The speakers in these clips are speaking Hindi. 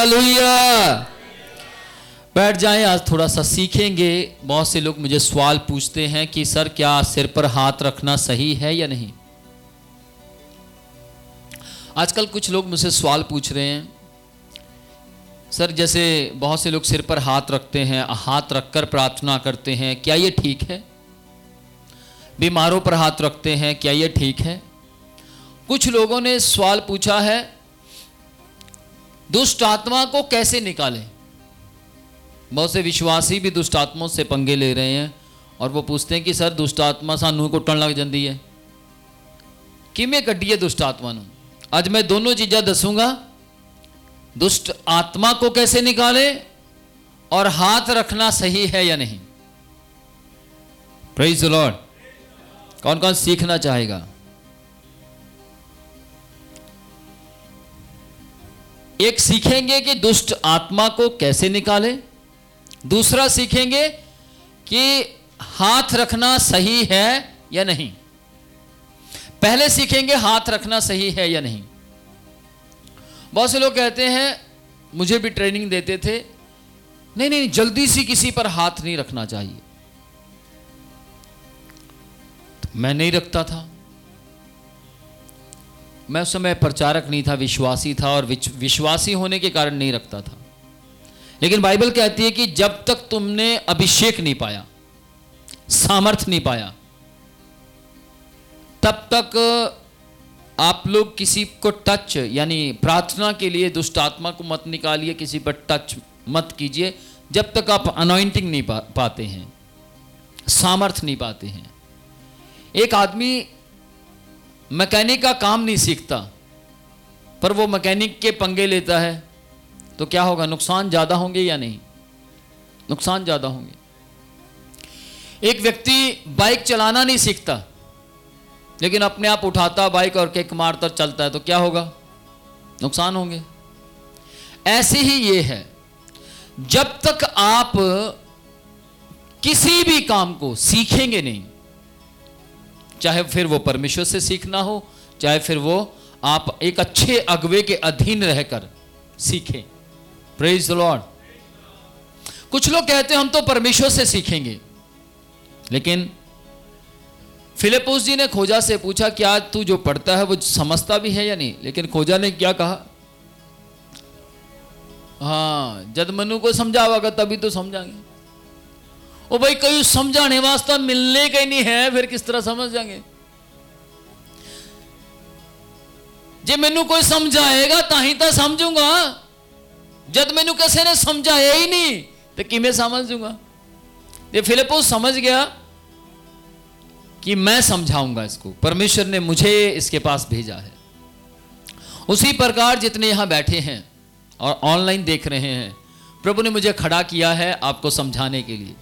हालेलुया। बैठ जाएं, आज थोड़ा सा सीखेंगे। बहुत से लोग मुझे सवाल पूछते हैं कि सर क्या सिर पर हाथ रखना सही है या नहीं। आजकल कुछ लोग मुझसे सवाल पूछ रहे हैं, सर जैसे बहुत से लोग सिर पर हाथ रखते हैं, हाथ रखकर प्रार्थना करते हैं, क्या ये ठीक है? बीमारों पर हाथ रखते हैं, क्या ये ठीक है? कुछ लोगों ने सवाल पूछा है, दुष्ट आत्मा को कैसे निकालें। बहुत से विश्वासी भी दुष्ट आत्माओं से पंगे ले रहे हैं और वो पूछते हैं कि सर दुष्ट आत्मा सानू कुटन लग जाती है, किमें कड्डिए दुष्ट आत्मा नू। आज मैं दोनों चीज़ां दसूंगा, दुष्ट आत्मा को कैसे निकाले और हाथ रखना सही है या नहीं। Praise the Lord. कौन कौन सीखना चाहेगा? एक सीखेंगे कि दुष्ट आत्मा को कैसे निकाले, दूसरा सीखेंगे कि हाथ रखना सही है या नहीं। पहले सीखेंगे हाथ रखना सही है या नहीं। बहुत से लोग कहते हैं, मुझे भी ट्रेनिंग देते थे, नहीं नहीं जल्दी से किसी पर हाथ नहीं रखना चाहिए। तो मैं नहीं रखता था। मैं उस समय प्रचारक नहीं था, विश्वासी था, और विश्वासी होने के कारण नहीं रखता था। लेकिन बाइबल कहती है कि जब तक तुमने अभिषेक नहीं पाया, सामर्थ नहीं पाया, तब तक आप लोग किसी को टच, यानी प्रार्थना के लिए दुष्ट आत्मा को मत निकालिए, किसी पर टच मत कीजिए, जब तक आप अनॉइंटिंग नहीं पाते हैं, सामर्थ नहीं पाते हैं। एक आदमी मैकेनिक का काम नहीं सीखता, पर वो मैकेनिक के पंगे लेता है, तो क्या होगा? नुकसान ज़्यादा होंगे या नहीं? नुकसान ज़्यादा होंगे। एक व्यक्ति बाइक चलाना नहीं सीखता, लेकिन अपने आप उठाता बाइक और किक मारता चलता है, तो क्या होगा? नुकसान होंगे। ऐसे ही ये है, जब तक आप किसी भी काम को सीखेंगे नहीं, चाहे फिर वो परमेश्वर से सीखना हो, चाहे फिर वो आप एक अच्छे अगुवे के अधीन रहकर सीखें। Praise the Lord. कुछ लोग कहते हैं हम तो परमेश्वर से सीखेंगे, लेकिन फिलिप्पुस जी ने खोजा से पूछा, क्या तू जो पढ़ता है वो समझता भी है या नहीं? लेकिन खोजा ने क्या कहा? हाँ, जब मनु को समझावागा तभी तो समझाएंगे। ओ भाई, कोई समझाने वास्ता मिलने का ही नहीं है, फिर किस तरह समझ जाएंगे? जे मैनू कोई समझाएगा ताही तो समझूंगा, जब मैनू किसी ने समझाया ही नहीं तो किमें समझूंगा। ये फिलिप्पुस समझ गया कि मैं समझाऊंगा इसको, परमेश्वर ने मुझे इसके पास भेजा है। उसी प्रकार जितने यहां बैठे हैं और ऑनलाइन देख रहे हैं, प्रभु ने मुझे खड़ा किया है आपको समझाने के लिए,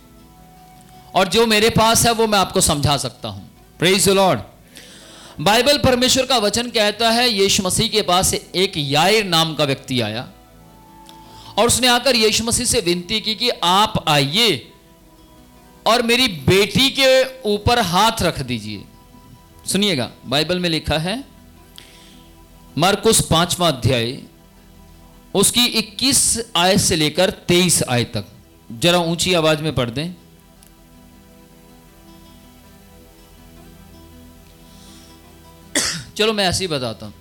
और जो मेरे पास है वो मैं आपको समझा सकता हूं। Praise the Lord. बाइबल परमेश्वर का वचन कहता है, यीशु मसीह के पास एक याईर नाम का व्यक्ति आया और उसने आकर यीशु मसीह से विनती की कि आप आइए और मेरी बेटी के ऊपर हाथ रख दीजिए। सुनिएगा, बाइबल में लिखा है मरकुस 5वां अध्याय उसकी 21 आयत से लेकर 23 आयत तक। जरा ऊंची आवाज में पढ़ दें। चलो मैं ऐसे ही बताता हूं।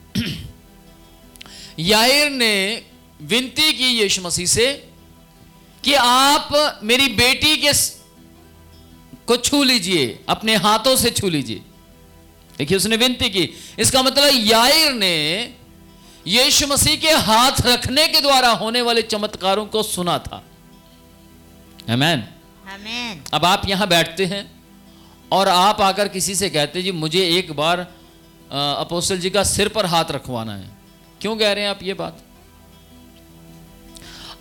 याईर ने विनती की यीशु मसीह से कि आप मेरी बेटी के को छू लीजिए, अपने हाथों से छू लीजिए। देखिए, उसने विनती की। इसका मतलब याईर ने यीशु मसीह के हाथ रखने के द्वारा होने वाले चमत्कारों को सुना था। आमीन, आमीन। अब आप यहां बैठते हैं और आप आकर किसी से कहते जी मुझे एक बार अपोस्टल जी का सिर पर हाथ रखवाना है। क्यों कह रहे हैं आप ये बात?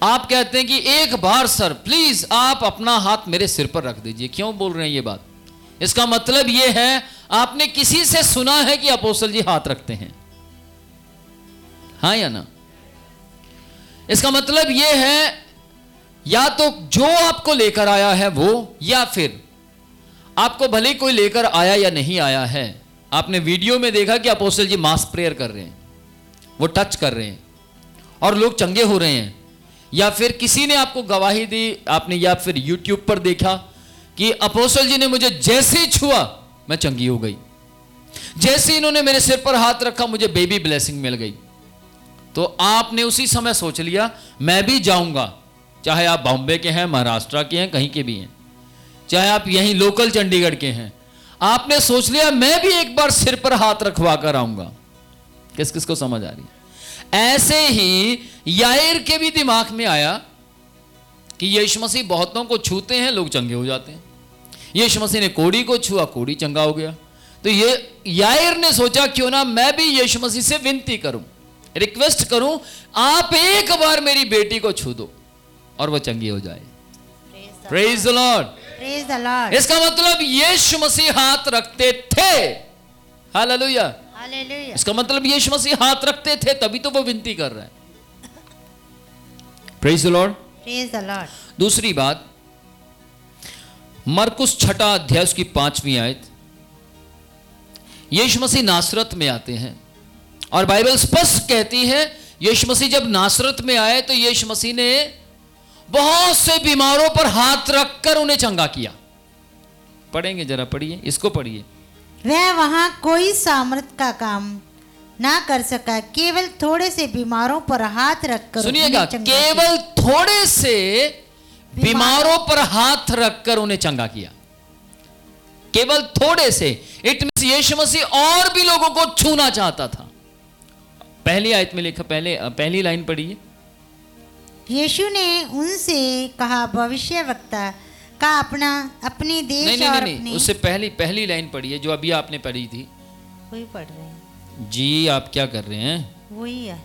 आप कहते हैं कि एक बार सर प्लीज आप अपना हाथ मेरे सिर पर रख दीजिए। क्यों बोल रहे हैं ये बात? इसका मतलब ये है आपने किसी से सुना है कि अपोस्टल जी हाथ रखते हैं, हाँ या ना? इसका मतलब ये है या तो जो आपको लेकर आया है वो, या फिर आपको भले कोई लेकर आया या नहीं आया है, आपने वीडियो में देखा कि अपोस्टल जी मास प्रेयर कर रहे हैं, वो टच कर रहे हैं और लोग चंगे हो रहे हैं, या फिर किसी ने आपको गवाही दी आपने, या फिर यूट्यूब पर देखा कि अपोस्टल जी ने मुझे जैसे ही छुआ मैं चंगी हो गई, जैसे इन्होंने मेरे सिर पर हाथ रखा मुझे बेबी ब्लेसिंग मिल गई, तो आपने उसी समय सोच लिया मैं भी जाऊंगा। चाहे आप बॉम्बे के हैं, महाराष्ट्र के हैं, कहीं के भी हैं, चाहे आप यहीं लोकल चंडीगढ़ के हैं, आपने सोच लिया मैं भी एक बार सिर पर हाथ रखवा कर आऊंगा। किस किस को समझ आ रही है? ऐसे ही याईर के भी दिमाग में आया कि यीशु मसीह बहुतों को छूते हैं, लोग चंगे हो जाते हैं। यीशु मसीह ने कोढ़ी को छुआ, कोढ़ी चंगा हो गया। तो ये याईर ने सोचा क्यों ना मैं भी यीशु मसीह से विनती करूं, रिक्वेस्ट करूं, आप एक बार मेरी बेटी को छू दो और वो चंगी हो जाए। Praise the Lord, praise the Lord. इसका मतलब यीशु मसीह हाथ रखते थे। Hallelujah, hallelujah. इसका मतलब यीशु मसीह हाथ रखते थे, तभी तो वो विनती कर रहा है। Praise the Lord, praise the Lord. दूसरी बात, मरकुस 6 अध्याय की 5वीं आयत, यीशु मसीह नासरत में आते हैं और बाइबल स्पष्ट कहती है यीशु मसीह जब नासरत में आए तो यीशु मसीह ने बहुत से बीमारों पर हाथ रखकर उन्हें चंगा किया। पढ़ेंगे, जरा पढ़िए, इसको पढ़िए। वह वहां कोई सामर्थ का काम ना कर सका, केवल थोड़े से बीमारों पर हाथ रखकर सुनिएगा, उन्हें चंगा केवल थोड़े से बीमारों पर हाथ रखकर उन्हें चंगा किया। केवल थोड़े से, इट मींस यीशु मसीह और भी लोगों को छूना चाहता था। पहली आयत में लिखा, पहली लाइन पढ़िए। यीशु ने उनसे कहा, भविष्यवक्ता का अपने देश नहीं, और नहीं, अपने, उससे पहली लाइन पढ़िए जो अभी आपने पढ़ी थी। वही पढ़ रहे हैं जी, आप क्या कर रहे हैं? वही है।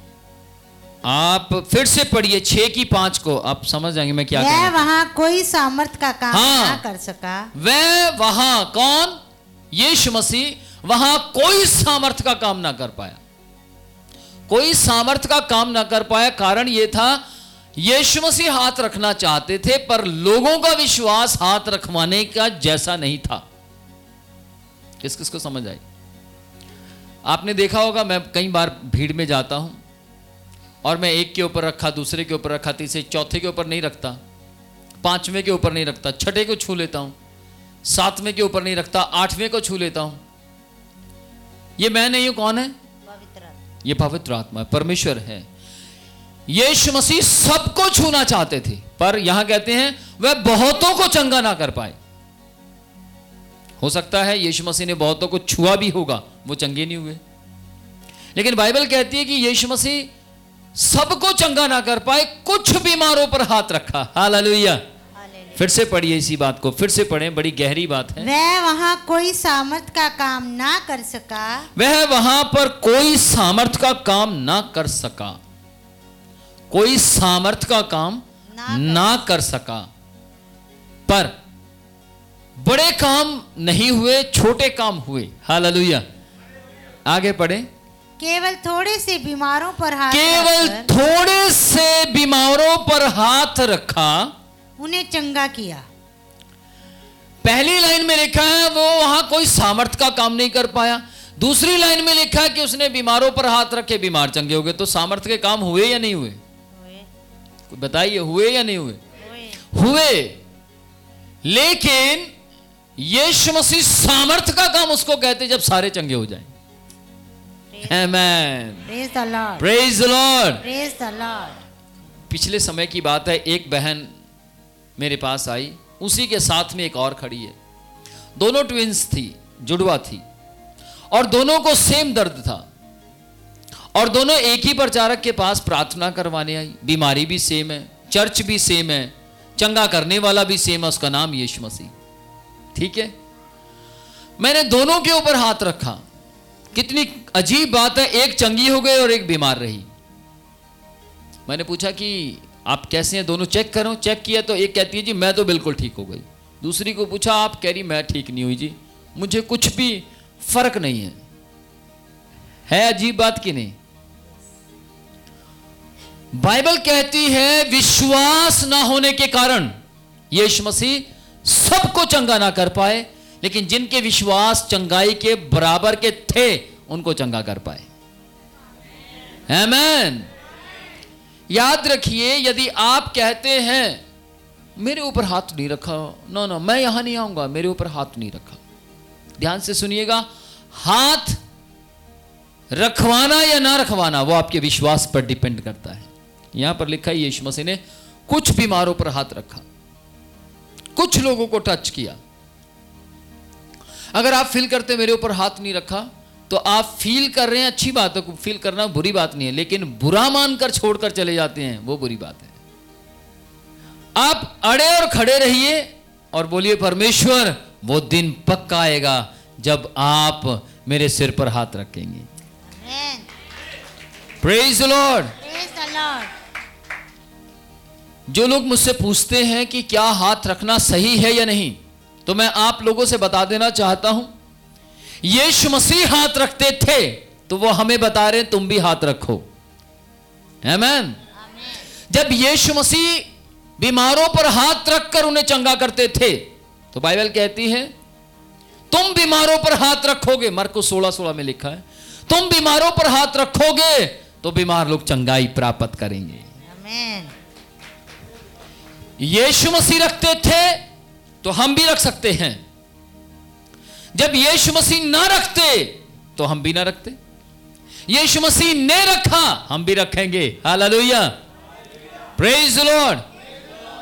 आप फिर से पढ़िए 6 की 5 को, आप समझ जाएंगे मैं क्या कह रहा वह हूं। वहां कोई सामर्थ का काम हाँ। ना कर सका। वह वहां, कौन? यीशु मसीह वहां कोई सामर्थ का काम ना कर पाया, कोई सामर्थ का काम ना कर पाया। कारण यह था यीशु मसीह हाथ रखना चाहते थे पर लोगों का विश्वास हाथ रखवाने का जैसा नहीं था। किस किस को समझ आई? आपने देखा होगा, मैं कई बार भीड़ में जाता हूं और मैं एक के ऊपर रखा, दूसरे के ऊपर रखा, तीसरे चौथे के ऊपर नहीं रखता, 5वें के ऊपर नहीं रखता, 6ठे को छू लेता हूं, 7वें के ऊपर नहीं रखता, 8वें को छू लेता हूं। ये मैं नहीं हूं, कौन है? ये पवित्र आत्मा है, परमेश्वर है। यीशु मसीह सबको छूना चाहते थे पर यहां कहते हैं वह बहुतों को चंगा ना कर पाए। हो सकता है यीशु मसीह ने बहुतों को छुआ भी होगा, वो चंगे नहीं हुए, लेकिन बाइबल कहती है कि यीशु मसीह सबको चंगा ना कर पाए, कुछ बीमारों पर हाथ रखा। हालेलुया। फिर से पढ़िए इसी बात को, फिर से पढ़ें, बड़ी गहरी बात है। वह वहां कोई सामर्थ का काम ना कर सका। वह वहां पर कोई सामर्थ का काम ना कर सका, कोई सामर्थ का काम ना कर सका। पर बड़े काम नहीं हुए, छोटे काम हुए। हालेलुया। आगे पढ़े। केवल थोड़े से बीमारों पर हाथ केवल रखकर थोड़े से बीमारों पर हाथ रखा, उन्हें चंगा किया। पहली लाइन में लिखा है वो वहां कोई सामर्थ का काम नहीं कर पाया, दूसरी लाइन में लिखा है कि उसने बीमारों पर हाथ रखे, बीमार चंगे हो गए। तो सामर्थ के काम हुए या नहीं हुए? बताइए, हुए या नहीं हुए? हुए। लेकिन यीशु मसीह सामर्थ का काम उसको कहते जब सारे चंगे हो जाएं। Amen. Praise the Lord, praise the Lord. Praise the Lord. पिछले समय की बात है, एक बहन मेरे पास आई, उसी के साथ में एक और खड़ी है। दोनों ट्विंस थी, जुड़वा थी, और दोनों को सेम दर्द था और दोनों एक ही प्रचारक के पास प्रार्थना करवाने आई। बीमारी भी सेम है, चर्च भी सेम है, चंगा करने वाला भी सेम है, उसका नाम यीशु मसीह। ठीक है, मैंने दोनों के ऊपर हाथ रखा। कितनी अजीब बात है, एक चंगी हो गई और एक बीमार रही। मैंने पूछा कि आप कैसे हैं, दोनों चेक करो। चेक किया तो एक कहती है जी मैं तो बिल्कुल ठीक हो गई। दूसरी को पूछा, आप? कह रही मैं ठीक नहीं हुई जी, मुझे कुछ भी फर्क नहीं है अजीब बात की नहीं? बाइबल कहती है विश्वास ना होने के कारण यीशु मसीह सबको चंगा ना कर पाए, लेकिन जिनके विश्वास चंगाई के बराबर के थे उनको चंगा कर पाए। आमेन। याद रखिए, यदि आप कहते हैं मेरे ऊपर हाथ नहीं रखा, नो, मैं यहां नहीं आऊंगा, मेरे ऊपर हाथ नहीं रखा, ध्यान से सुनिएगा, हाथ रखवाना या ना रखवाना वो आपके विश्वास पर डिपेंड करता है। यहां पर लिखा है यीशु मसीह ने कुछ बीमारों पर हाथ रखा, कुछ लोगों को टच किया। अगर आप फील करते मेरे ऊपर हाथ नहीं रखा, तो आप फील कर रहे हैं, अच्छी बात है, फील करना बुरी बात नहीं है, लेकिन बुरा मानकर छोड़कर चले जाते हैं, वो बुरी बात है। आप अड़े और खड़े रहिए और बोलिए परमेश्वर वो दिन पक्का आएगा जब आप मेरे सिर पर हाथ रखेंगे। Praise the Lord. जो लोग मुझसे पूछते हैं कि क्या हाथ रखना सही है या नहीं, तो मैं आप लोगों से बता देना चाहता हूं, यीशु मसीह हाथ रखते थे तो वो हमें बता रहे हैं तुम भी हाथ रखो। आमीन। जब यीशु मसीह बीमारों पर हाथ रखकर उन्हें चंगा करते थे, तो बाइबल कहती है तुम बीमारों पर हाथ रखोगे, मरकुस 16:16 में लिखा है, तुम बीमारों पर हाथ रखोगे तो बीमार लोग चंगाई प्राप्त करेंगे। आमीन। यीशु मसीह रखते थे तो हम भी रख सकते हैं। जब यीशु मसीह ना रखते तो हम भी ना रखते। यीशु मसीह ने रखा, हम भी रखेंगे। Hallelujah, praise the Lord.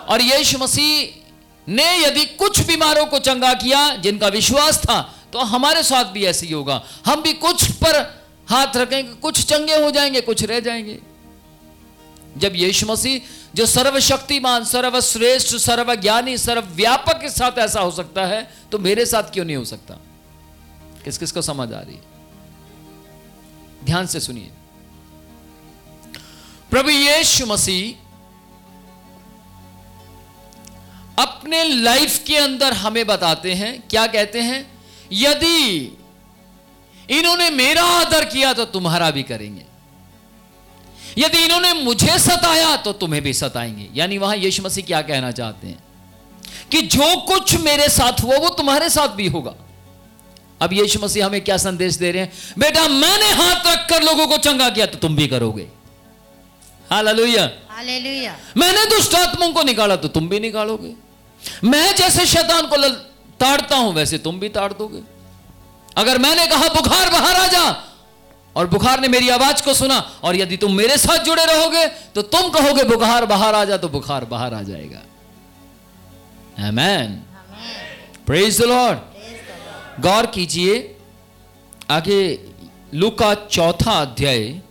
और यीशु मसीह ने यदि कुछ बीमारों को चंगा किया जिनका विश्वास था, तो हमारे साथ भी ऐसे ही होगा। हम भी कुछ पर हाथ रखेंगे, कुछ चंगे हो जाएंगे, कुछ रह जाएंगे। जब यीशु मसीह जो सर्वशक्तिमान, सर्वश्रेष्ठ, सर्वज्ञानी, सर्वव्यापक के साथ ऐसा हो सकता है, तो मेरे साथ क्यों नहीं हो सकता? किस किस को समझ आ रही है? ध्यान से सुनिए। प्रभु यीशु मसीह अपने लाइफ के अंदर हमें बताते हैं, क्या कहते हैं? यदि इन्होंने मेरा आदर किया तो तुम्हारा भी करेंगे, यदि इन्होंने मुझे सताया तो तुम्हें भी सताएंगे। यानी वहां यीशु मसीह क्या कहना चाहते हैं कि जो कुछ मेरे साथ हुआ वो तुम्हारे साथ भी होगा। अब यीशु मसीह हमें क्या संदेश दे रहे हैं? बेटा, मैंने हाथ रखकर लोगों को चंगा किया तो तुम भी करोगे। Hallelujah, hallelujah. मैंने दुष्ट आत्माओं को निकाला तो तुम भी निकालोगे। मैं जैसे शैतान को ताड़ता हूं वैसे तुम भी ताड़ दोगे। अगर मैंने कहा बुखार बाहर आ जा और बुखार ने मेरी आवाज को सुना, और यदि तुम मेरे साथ जुड़े रहोगे तो तुम कहोगे बुखार बाहर आ जा, तो बुखार बाहर आ जाएगा। आमेन, प्रेज द लॉर्ड। गौर कीजिए आगे, लूका 4 अध्याय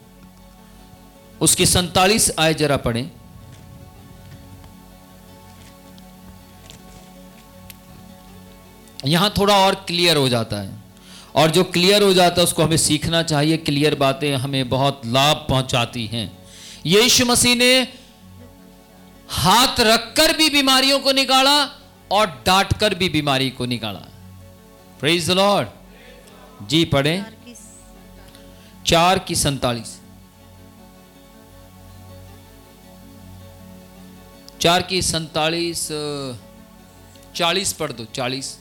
उसकी 47 आयत जरा पढ़ें। यहां थोड़ा और क्लियर हो जाता है, और जो क्लियर हो जाता है उसको हमें सीखना चाहिए। क्लियर बातें हमें बहुत लाभ पहुंचाती हैं। यीशु मसीह ने हाथ रखकर भी बीमारियों को निकाला और डांटकर भी बीमारी को निकाला। Praise the Lord. जी पढ़ें 4:47। 4:47 40 पढ़ दो। 40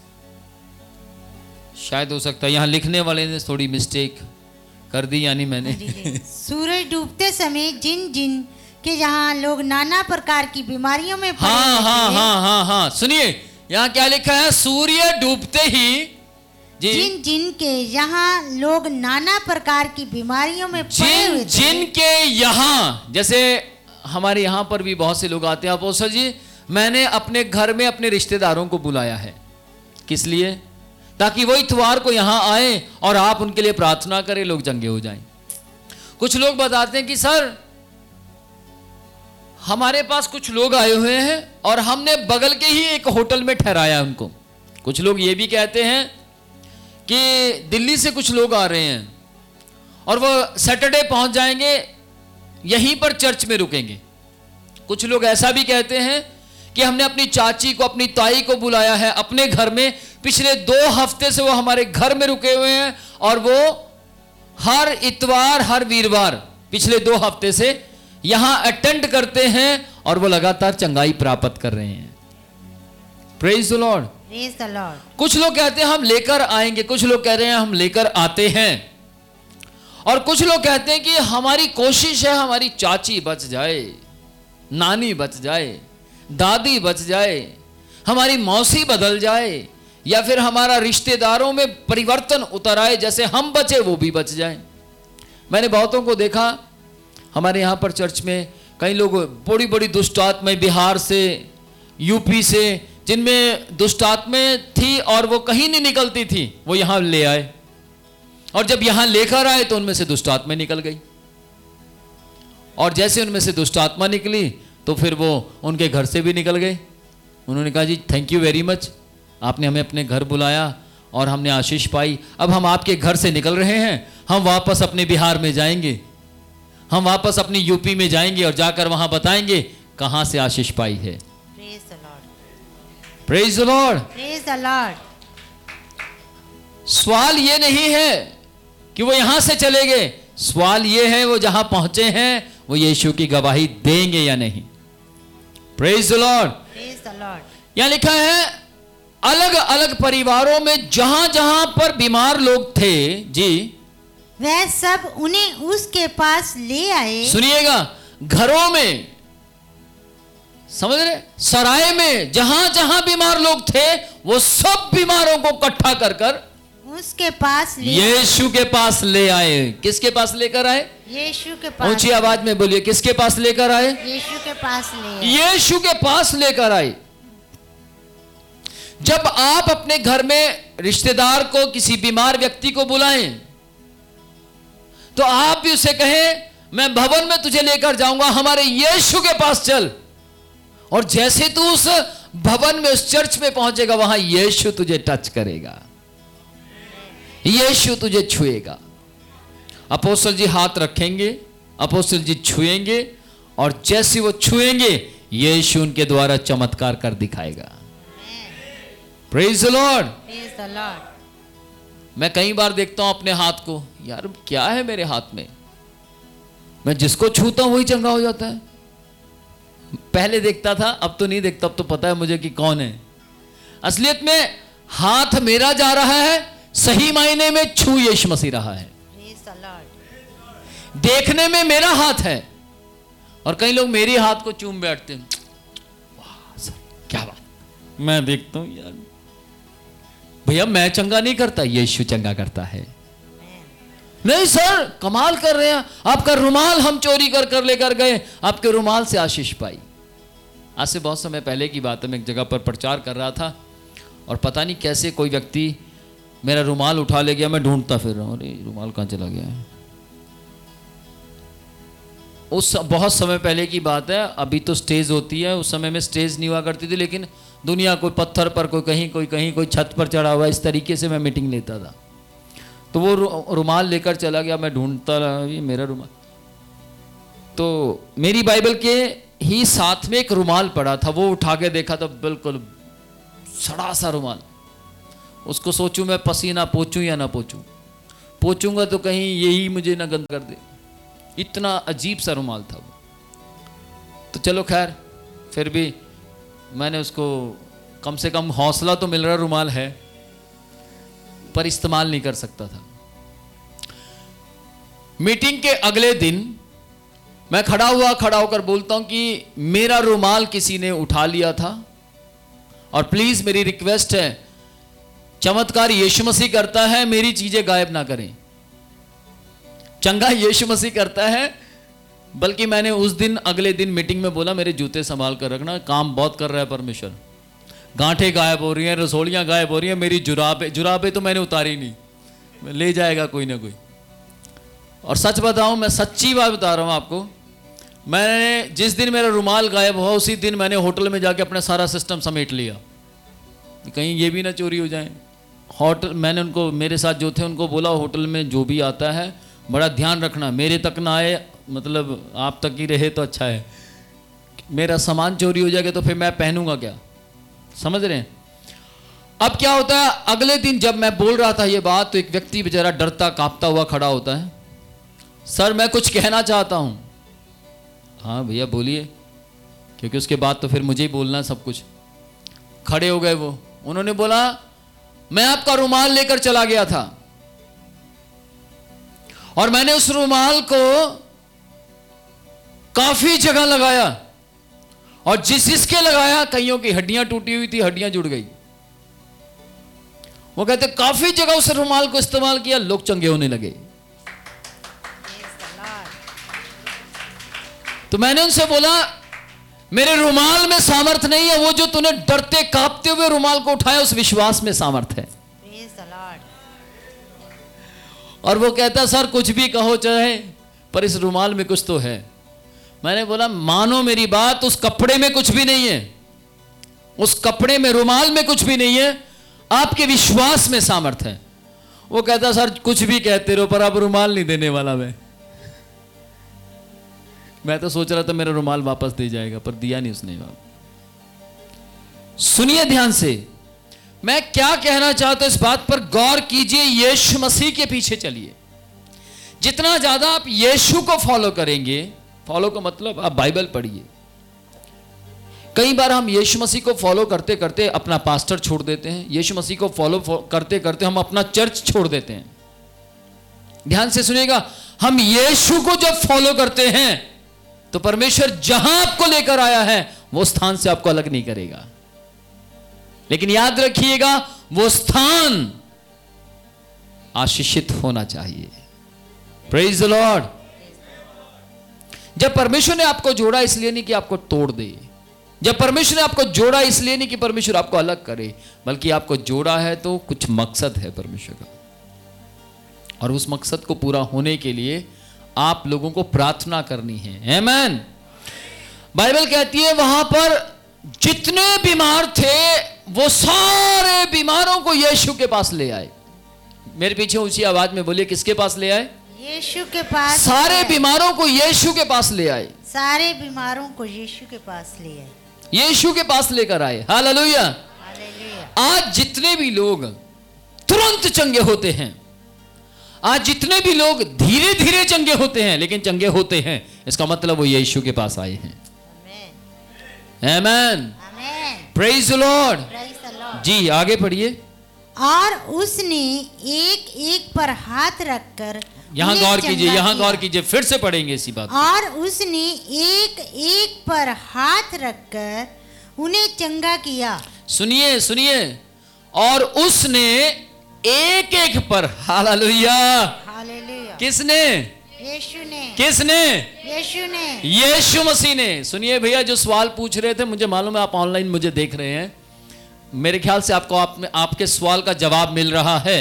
शायद हो सकता है यहां लिखने वाले ने थोड़ी मिस्टेक कर दी, यानी मैंने। सूरज डूबते समय जिन जिन के यहाँ लोग नाना प्रकार की बीमारियों में पड़े हुए थे। हाँ, सुनिए यहां क्या लिखा है? सूर्य डूबते ही जी, जिन जिन के यहाँ लोग नाना प्रकार की बीमारियों में पड़े हुए थे। जिन के यहाँ, जैसे हमारे यहां पर भी बहुत से लोग आते हैं। अपोस्तल जी, मैंने अपने घर में अपने रिश्तेदारों को बुलाया है, किस लिए? ताकि वो इतवार को यहां आए और आप उनके लिए प्रार्थना करें, लोग चंगे हो जाएं। कुछ लोग बताते हैं कि सर हमारे पास कुछ लोग आए हुए हैं और हमने बगल के ही एक होटल में ठहराया उनको। कुछ लोग ये भी कहते हैं कि दिल्ली से कुछ लोग आ रहे हैं और वो सैटरडे पहुंच जाएंगे, यहीं पर चर्च में रुकेंगे। कुछ लोग ऐसा भी कहते हैं कि हमने अपनी चाची को, अपनी ताई को बुलाया है अपने घर में, पिछले 2 हफ्ते से वो हमारे घर में रुके हुए हैं और वो हर इतवार, हर वीरवार पिछले 2 हफ्ते से यहां अटेंड करते हैं और वो लगातार चंगाई प्राप्त कर रहे हैं। Praise the Lord, praise the Lord. कुछ लोग कहते हैं हम लेकर आएंगे, कुछ लोग कह रहे हैं हम लेकर आते हैं, और कुछ लोग कहते हैं कि हमारी कोशिश है हमारी चाची बच जाए। नानी बच जाए, दादी बच जाए, हमारी मौसी बदल जाए, या फिर हमारा रिश्तेदारों में परिवर्तन उतर आए, जैसे हम बचे वो भी बच जाए। मैंने बहुतों को देखा हमारे यहाँ पर चर्च में, कई लोग बड़ी बड़ी दुष्ट आत्माएं बिहार से, यूपी से, जिनमें दुष्ट आत्माएं थी और वो कहीं नहीं निकलती थी, वो यहाँ ले आए, और जब यहाँ लेकर आए तो उनमें से दुष्ट आत्माएं निकल गई, और जैसे उनमें से दुष्ट आत्मा निकली तो फिर वो उनके घर से भी निकल गए। उन्होंने कहा जी थैंक यू वेरी मच, आपने हमें अपने घर बुलाया और हमने आशीष पाई। अब हम आपके घर से निकल रहे हैं, हम वापस अपने बिहार में जाएंगे, हम वापस अपनी यूपी में जाएंगे और जाकर वहां बताएंगे कहां से आशीष पाई है। Praise the Lord, praise the Lord, praise the Lord. सवाल ये नहीं है कि वो यहां से चले गए, सवाल ये है वो जहां पहुंचे हैं वो यीशु की गवाही देंगे या नहीं। Praise the Lord, praise the Lord. यहां लिखा है अलग अलग परिवारों में जहां जहां पर बीमार लोग थे जी, वह सब उन्हें उसके पास ले आए। सुनिएगा, घरों में, समझ रहे, सराय में जहां जहां बीमार लोग थे वो सब बीमारों को इकट्ठा कर कर उसके पास ले यीशु के पास ले आए। किसके पास लेकर आए? यीशु के पास। ऊंची आवाज में बोलिए, किसके पास लेकर आए? यीशु के पास ले आए। यीशु के पास लेकर आए। जब आप अपने घर में रिश्तेदार को, किसी बीमार व्यक्ति को बुलाएं तो आप भी उसे कहें मैं भवन में तुझे लेकर जाऊंगा, हमारे यीशु के पास चल। और जैसे तू उस भवन में, उस चर्च में पहुंचेगा, वहां यीशु तुझे टच करेगा, यीशु तुझे छुएगा। अपोस्तल जी हाथ रखेंगे, अपोस्तल जी छुएंगे, और जैसे वो छुएंगे यीशु उनके द्वारा चमत्कार कर दिखाएगा। Praise the Lord, praise the Lord. मैं कई बार देखता हूं अपने हाथ को, यार क्या है मेरे हाथ में, मैं जिसको छूता हूं वही चंगा हो जाता है। पहले देखता था, अब तो नहीं देखता, अब तो पता है मुझे कि कौन है। असलियत में हाथ मेरा जा रहा है, सही मायने में छू यीशु मसीह रहा है। Praise the Lord. देखने में मेरा हाथ है, और कई लोग मेरे हाथ को चूम बैठते हैं, वाह सर क्या बात। मैं देखता हूं यार भैया मैं चंगा नहीं करता, यीशु चंगा करता है। नहीं सर कमाल कर रहे हैं, आपका रुमाल हम चोरी कर कर लेकर गए, आपके रुमाल से आशीष पाई। आज से बहुत समय पहले की बात है, मैं एक जगह पर प्रचार कर रहा था और पता नहीं कैसे कोई व्यक्ति मेरा रुमाल उठा ले गया, मैं ढूंढता फिर रहा हूं, अरे रुमाल कहां चला गया है। उस बहुत समय पहले की बात है, अभी तो स्टेज होती है, उस समय में स्टेज नहीं हुआ करती थी, लेकिन दुनिया कोई पत्थर पर, कोई कहीं कोई कहीं, कोई छत पर चढ़ा हुआ, इस तरीके से मैं मीटिंग लेता था। तो वो रुमाल लेकर चला गया, मैं ढूंढता रहा ये मेरा रुमाल। तो मेरी बाइबल के ही साथ में एक रुमाल पड़ा था, वो उठा के देखा तो बिल्कुल सड़ा सा रुमाल। उसको सोचूं मैं पसीना पोंछूं या ना पोंछूं, पोंछूंगा तो कहीं यही मुझे ना गंदा कर दे, इतना अजीब सा रुमाल था वो। तो चलो खैर, फिर भी मैंने उसको, कम से कम हौसला तो मिल रहा, रुमाल है पर इस्तेमाल नहीं कर सकता था। मीटिंग के अगले दिन मैं खड़ा होकर बोलता हूं कि मेरा रुमाल किसी ने उठा लिया था, और प्लीज मेरी रिक्वेस्ट है, चमत्कार यीशु मसीह करता है, मेरी चीजें गायब ना करें। चंगा यीशु मसीह करता है। बल्कि मैंने उस दिन, अगले दिन मीटिंग में बोला मेरे जूते संभाल कर रखना, काम बहुत कर रहा है परमेश्वर। गांठें गायब हो रही हैं, रसोलियां गायब हो रही हैं, मेरी जुराबें तो मैंने उतारी नहीं, ले जाएगा कोई ना कोई। और सच बताऊं, मैं सच्ची बात बता रहा हूं आपको, मैंने जिस दिन मेरा रुमाल गायब हुआ उसी दिन मैंने होटल में जाके अपना सारा सिस्टम समेट लिया, कहीं ये भी ना चोरी हो जाए। होटल, मैंने उनको, मेरे साथ जो थे उनको बोला होटल में जो भी आता है बड़ा ध्यान रखना, मेरे तक ना आए, मतलब आप तक ही रहे तो अच्छा है, मेरा सामान चोरी हो जाएगा तो फिर मैं पहनूंगा क्या, समझ रहे हैं। अब क्या होता है, अगले दिन जब मैं बोल रहा था ये बात तो एक व्यक्ति बेचारा डरता कांपता हुआ खड़ा होता है, सर मैं कुछ कहना चाहता हूं। हाँ भैया बोलिए, क्योंकि उसके बाद तो फिर मुझे ही बोलना है सब कुछ। खड़े हो गए वो, उन्होंने बोला मैं आपका रुमाल लेकर चला गया था और मैंने उस रुमाल को काफी जगह लगाया, और जिसके लगाया कईयों की हड्डियां टूटी हुई थी, हड्डियां जुड़ गई। वो कहते काफी जगह उस रुमाल को इस्तेमाल किया, लोग चंगे होने लगे। तो मैंने उनसे बोला मेरे रुमाल में सामर्थ नहीं है, वो जो तूने डरते कांपते हुए रुमाल को उठाया उस विश्वास में सामर्थ है। और वो कहता सर कुछ भी कहो चाहे, पर इस रुमाल में कुछ तो है। मैंने बोला मानो मेरी बात, उस कपड़े में कुछ भी नहीं है, उस कपड़े में रुमाल में कुछ भी नहीं है, आपके विश्वास में सामर्थ है। वो कहता सर कुछ भी कहते रहो, पर अब रुमाल नहीं देने वाला मैं तो सोच रहा था मेरा रुमाल वापस दे जाएगा, पर दिया नहीं उसने। सुनिए ध्यान से, मैं क्या कहना चाहता हूं इस बात पर गौर कीजिए। यीशु मसीह के पीछे चलिए। जितना ज्यादा आप यीशु को फॉलो करेंगे, फॉलो का मतलब आप बाइबल पढ़िए। कई बार हम यीशु मसीह को फॉलो करते करते अपना पास्टर छोड़ देते हैं, यीशु मसीह को फॉलो करते करते हम अपना चर्च छोड़ देते हैं। ध्यान से सुनिएगा, हम यीशु को जब फॉलो करते हैं तो परमेश्वर जहां आपको लेकर आया है वो स्थान से आपको अलग नहीं करेगा। लेकिन याद रखिएगा वो स्थान आशीषित होना चाहिए। Praise the Lord. जब परमेश्वर ने आपको जोड़ा इसलिए नहीं कि आपको तोड़ दे, जब परमेश्वर ने आपको जोड़ा इसलिए नहीं कि परमेश्वर आपको अलग करे, बल्कि आपको जोड़ा है तो कुछ मकसद है परमेश्वर का, और उस मकसद को पूरा होने के लिए आप लोगों को प्रार्थना करनी है। आमीन। बाइबल कहती है वहां पर जितने बीमार थे वो सारे बीमारों को यीशु के पास ले आए। मेरे पीछे ऊंची आवाज में बोलिए, किसके पास ले आए? यीशु के पास। सारे बीमारों को यीशु के पास ले आए। सारे बीमारों को यीशु के पास ले आए, यीशु के पास लेकर आए। हालेलुया। आज जितने भी लोग तुरंत चंगे होते हैं, आज जितने भी लोग धीरे धीरे चंगे होते हैं लेकिन चंगे होते हैं, इसका मतलब वो यीशु के पास आए हैं। आमेन। Praise the Lord. जी आगे पढ़िए। और उसने एक एक पर हाथ रखकर, यहां गौर कीजिए, यहां गौर कीजिए, फिर से पढ़ेंगे इसी बात। और उसने एक एक पर हाथ रखकर उन्हें चंगा किया। सुनिए सुनिए, और उसने एक एक पर, हालेलुया, हालेलुया। किसने? यीशु ने। किसने? यीशु ने, यीशु मसीह ने। सुनिए भैया, जो सवाल पूछ रहे थे, मुझे मालूम है आप ऑनलाइन मुझे देख रहे हैं, मेरे ख्याल से आपको आपके सवाल का जवाब मिल रहा है।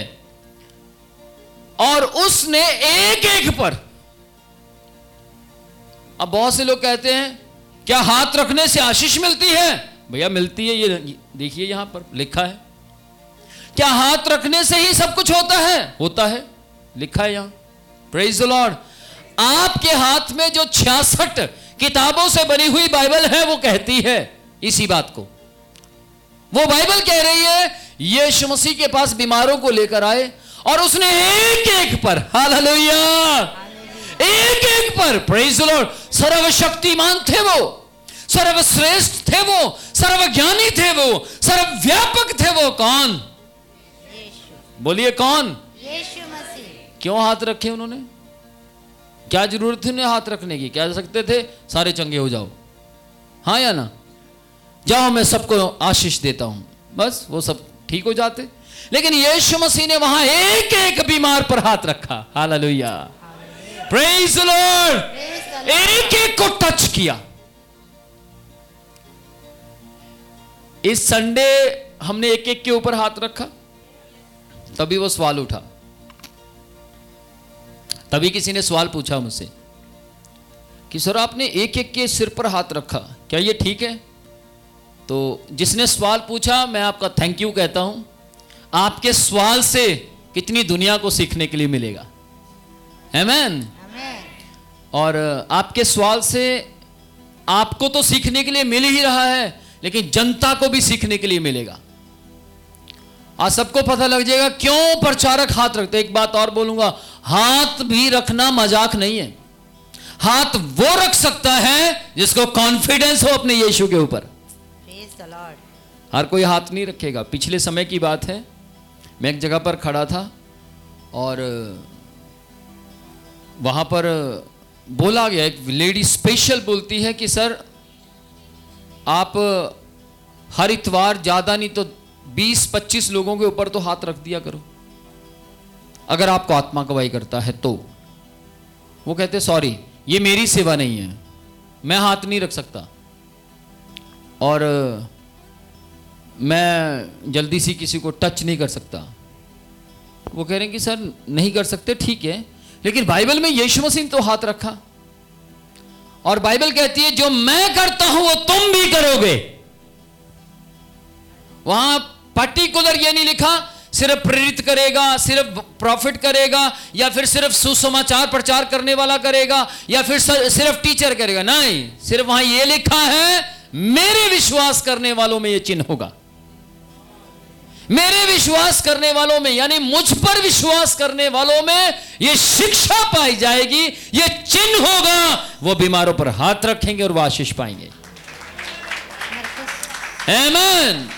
और उसने एक एक पर, अब बहुत से लोग कहते हैं क्या हाथ रखने से आशीष मिलती है? भैया मिलती है, ये देखिए यहां पर लिखा है। क्या हाथ रखने से ही सब कुछ होता है? होता है, लिखा है यहां। Praise the Lord. आपके हाथ में जो 66 किताबों से बनी हुई बाइबल है वो कहती है इसी बात को। वो बाइबल कह रही है यीशु मसीह के पास बीमारों को लेकर आए और उसने एक एक पर, हालेलुया, एक एक पर, प्रेज द लॉर्ड, सर्वशक्तिमान थे वो, सर्वश्रेष्ठ थे वो, सर्वज्ञानी थे वो, सर्वव्यापक थे वो। कौन? बोलिए कौन? यीशु मसीह। क्यों हाथ रखे उन्होंने? क्या जरूरत थी उन्हें हाथ रखने की? कह सकते थे सारे चंगे हो जाओ, हाँ या ना, जाओ मैं सबको आशीष देता हूं, बस वो सब ठीक हो जाते। लेकिन यीशु मसीह ने वहां एक एक बीमार पर हाथ रखा। Hallelujah, praise the Lord. एक एक को टच किया। इस संडे हमने एक एक के ऊपर हाथ रखा, तभी वो सवाल उठा, तभी किसी ने सवाल पूछा मुझसे कि सर आपने एक एक के सिर पर हाथ रखा, क्या ये ठीक है? तो जिसने सवाल पूछा मैं आपका थैंक यू कहता हूं। आपके सवाल से कितनी दुनिया को सीखने के लिए मिलेगा। आमीन। और आपके सवाल से आपको तो सीखने के लिए मिल ही रहा है, लेकिन जनता को भी सीखने के लिए मिलेगा। आज सबको पता लग जाएगा क्यों प्रचारक हाथ रखते। एक बात और बोलूंगा, हाथ भी रखना मजाक नहीं है। हाथ वो रख सकता है जिसको कॉन्फिडेंस हो अपने यीशु के ऊपर। हर कोई हाथ नहीं रखेगा। पिछले समय की बात है, मैं एक जगह पर खड़ा था और वहां पर बोला गया, एक लेडी स्पेशल बोलती है कि सर आप हर इतवार ज्यादा नहीं तो 20-25 लोगों के ऊपर तो हाथ रख दिया करो, अगर आपको आत्मा गवाही करता है तो। वो कहते सॉरी, ये मेरी सेवा नहीं है, मैं हाथ नहीं रख सकता और मैं जल्दी से किसी को टच नहीं कर सकता। वो कह रहे हैं कि सर नहीं कर सकते, ठीक है, लेकिन बाइबल में यीशु मसीह ने तो हाथ रखा और बाइबल कहती है जो मैं करता हूं वो तुम भी करोगे। वहां पर्टिकुलर ये नहीं लिखा सिर्फ प्रेरित करेगा, सिर्फ प्रॉफिट करेगा, या फिर सिर्फ सुसमाचार प्रचार करने वाला करेगा, या फिर सिर्फ टीचर करेगा। नहीं, सिर्फ वहां ये लिखा है मेरे विश्वास करने वालों में ये चिन्ह होगा। मेरे विश्वास करने वालों में, यानी मुझ पर विश्वास करने वालों में ये शिक्षा पाई जाएगी, ये चिन्ह होगा। वो बीमारों पर हाथ रखेंगे और वो आशीष पाएंगे। आमीन।